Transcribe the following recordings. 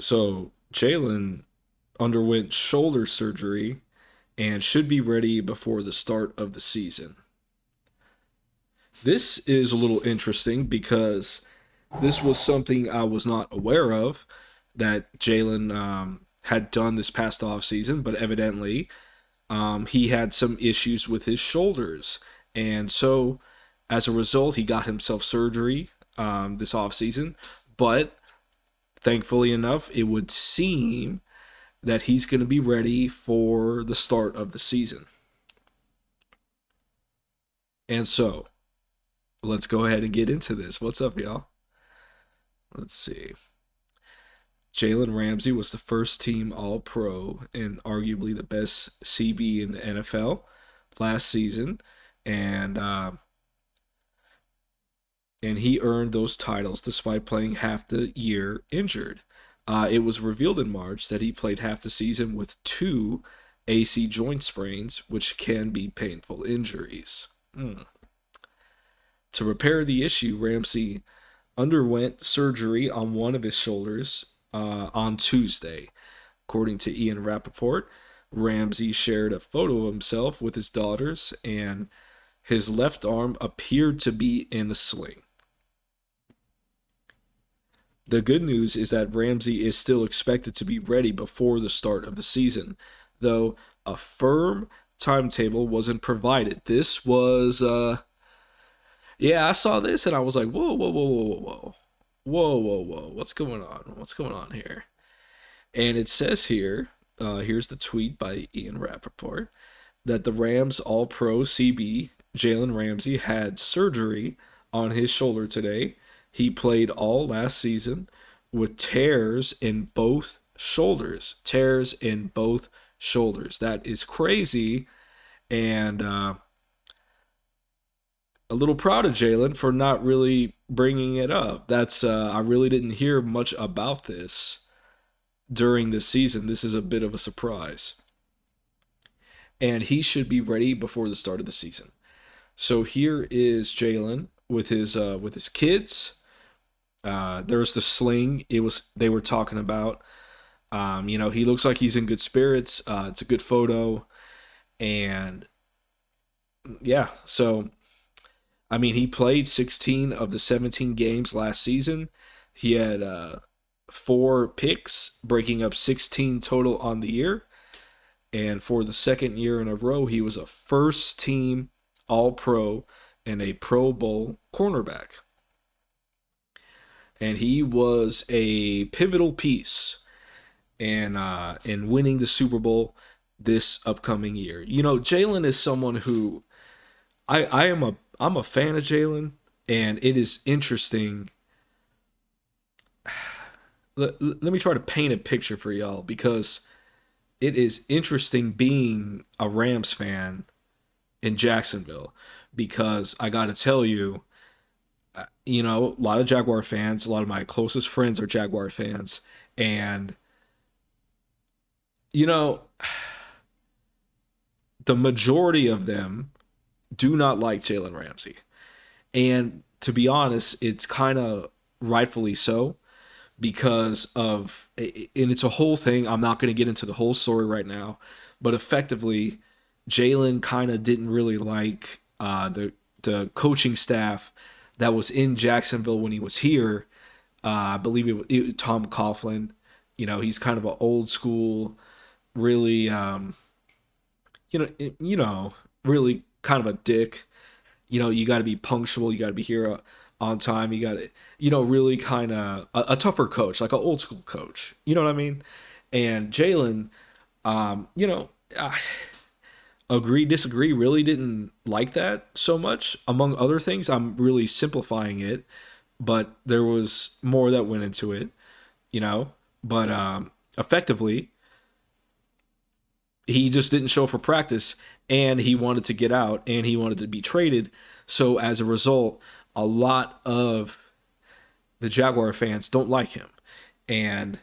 So Jalen underwent shoulder surgery and should be ready before the start of the season. This is a little interesting because this was something I was not aware of that Jalen had done this past off season, but evidently he had some issues with his shoulders, and so as a result, he got himself surgery this off season. But thankfully enough, it would seem that he's going to be ready for the start of the season. And so, let's go ahead and get into this. What's up, y'all? Let's see. Jalen Ramsey was the first team All Pro and arguably the best CB in the NFL last season. And and he earned those titles despite playing half the year injured. It was revealed in March that he played half the season with two AC joint sprains, which can be painful injuries. To repair the issue, Ramsey underwent surgery on one of his shoulders on Tuesday. According to Ian Rappaport, Ramsey shared a photo of himself with his daughters, and his left arm appeared to be in a sling. The good news is that Ramsey is still expected to be ready before the start of the season, though a firm timetable wasn't provided. This was, yeah, I saw this and I was like, whoa, whoa, whoa, whoa, whoa, whoa. Whoa, whoa, whoa. What's going on? What's going on here? And it says here, here's the tweet by Ian Rappaport, that the Rams All Pro CB, Jalen Ramsey, had surgery on his shoulder today. He played all last season with tears in both shoulders. Tears in both shoulders. That is crazy. And a little proud of Jalen for not really bringing it up. That's I really didn't hear much about this during the season. This is a bit of a surprise, and he should be ready before the start of the season. So here is Jalen with his kids. There's the sling. It was they were talking about. He looks like he's in good spirits. It's a good photo, and yeah. So I mean, he played 16 of the 17 games last season. He had four picks, breaking up 16 total on the year. And for the second year in a row, he was a first team All Pro and a Pro Bowl cornerback. And he was a pivotal piece in winning the Super Bowl this upcoming year. You know, Jalen is someone who I'm a fan of Jalen, and it is interesting. Let me try to paint a picture for y'all because it is interesting being a Rams fan in Jacksonville because I got to tell you, a lot of Jaguar fans, a lot of my closest friends are Jaguar fans, and you know, the majority of them do not like Jalen Ramsey. And to be honest, it's kind of rightfully so because and it's a whole thing. I'm not going to get into the whole story right now, but effectively, Jalen kind of didn't really like the coaching staff that was in Jacksonville when he was here. I believe it Tom Coughlin. He's kind of an old school, really, really kind of a dick. You got to be punctual. You got to be here on time. You got to, really kind of a tougher coach, like an old school coach. You know what I mean? And Jalen, I agree, disagree, really didn't like that so much. Among other things, I'm really simplifying it, but there was more that went into it, you know? But effectively, he just didn't show up for practice and he wanted to get out and he wanted to be traded. So as a result, a lot of the Jaguar fans don't like him. And,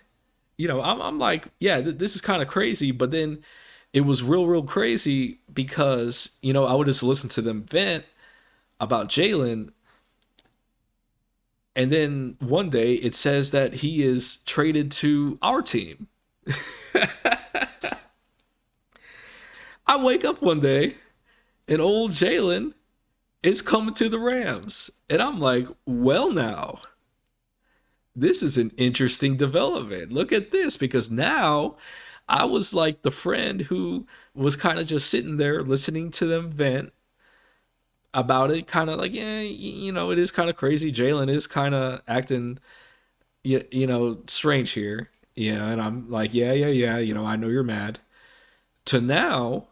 I'm like, yeah, this is kind of crazy. But then it was real crazy because, I would just listen to them vent about Jalen. And then one day it says that he is traded to our team. I wake up one day and old Jalen is coming to the Rams. And I'm like, well, now, this is an interesting development. Look at this, because now I was like the friend who was kind of just sitting there listening to them vent about it, kind of like, yeah, it is kind of crazy. Jalen is kind of acting, strange here. Yeah, and I'm like, yeah, yeah, yeah. I know you're mad. To now,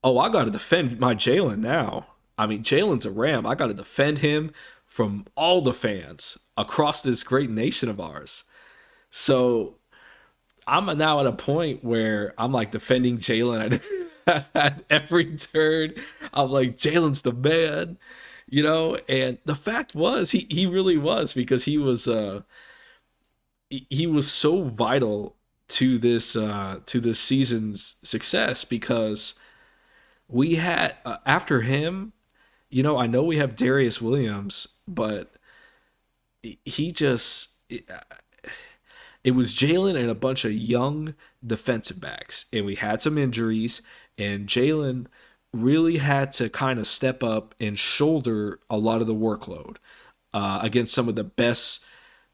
oh, I got to defend my Jalen now. I mean, Jalen's a Ram. I got to defend him from all the fans across this great nation of ours. So I'm now at a point where I'm like defending Jalen at every turn. I'm like, Jalen's the man, And the fact was, he really was, because he was so vital to this season's success, because we had after him, I know we have Darius Williams, but he just it was Jalen and a bunch of young defensive backs, and we had some injuries, and Jalen really had to kind of step up and shoulder a lot of the workload against some of the best,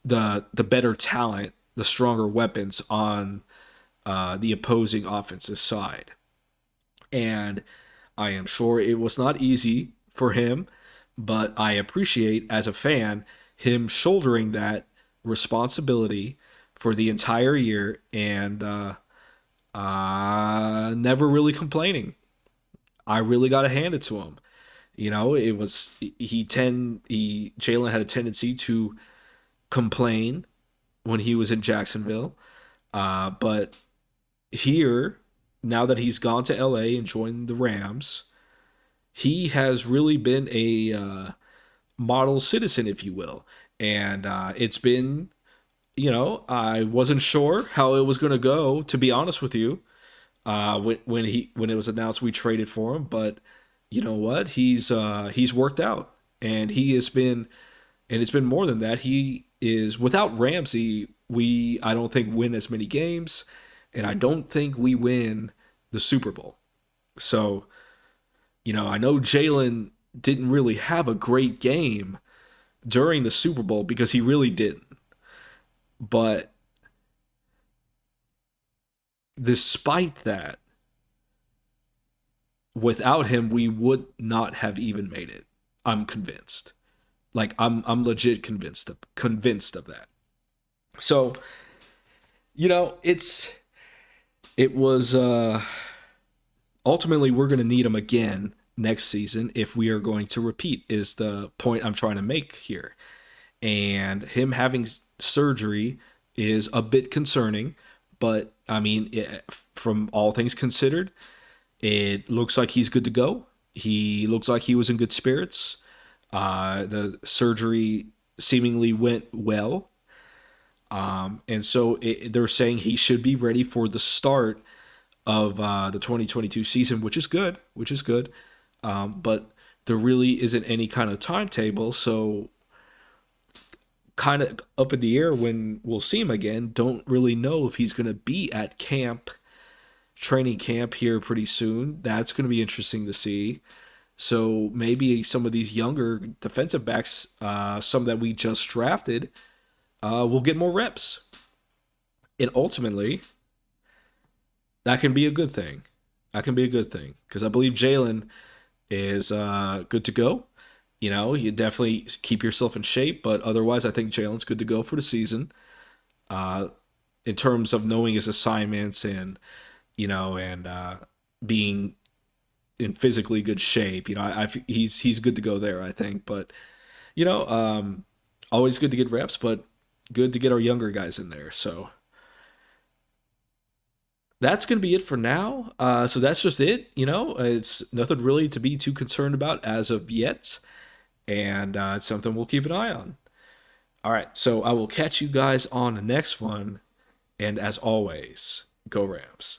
the better talent, the stronger weapons on the opposing offensive side. And I am sure it was not easy for him, but I appreciate as a fan him shouldering that responsibility for the entire year, and never really complaining. I really got to hand it to him. It was he Jalen had a tendency to complain when he was in Jacksonville, but here, now that he's gone to LA and joined the Rams, he has really been a model citizen, if you will. And it's been, I wasn't sure how it was going to go, to be honest with you, when it was announced we traded for him. But you know what? He's worked out, and he has been, and it's been more than that. He is, without Ramsey, we I don't think win as many games, and I don't think we win the Super Bowl. So, I know Jalen didn't really have a great game during the Super Bowl, because he really didn't. But despite that, without him, we would not have even made it. I'm convinced. Like, I'm legit convinced of that. So, it was ultimately, we're going to need him again next season if we are going to repeat, is the point I'm trying to make here. And him having surgery is a bit concerning, but I mean, from all things considered, it looks like he's good to go. He looks like he was in good spirits. The surgery seemingly went well. And so they're saying he should be ready for the start of the 2022 season, which is good, but there really isn't any kind of timetable. So kind of up in the air when we'll see him again. Don't really know if he's going to be at training camp here pretty soon. That's going to be interesting to see. So maybe some of these younger defensive backs, some that we just drafted, will get more reps. And ultimately, that can be a good thing. Because I believe Jalen is good to go. You definitely keep yourself in shape, but otherwise, I think Jalen's good to go for the season. In terms of knowing his assignments, and being in physically good shape, he's good to go there, I think. But always good to get reps, but good to get our younger guys in there. So that's going to be it for now. So that's just it. It's nothing really to be too concerned about as of yet. And it's something we'll keep an eye on. All right. So I will catch you guys on the next one. And as always, go Rams.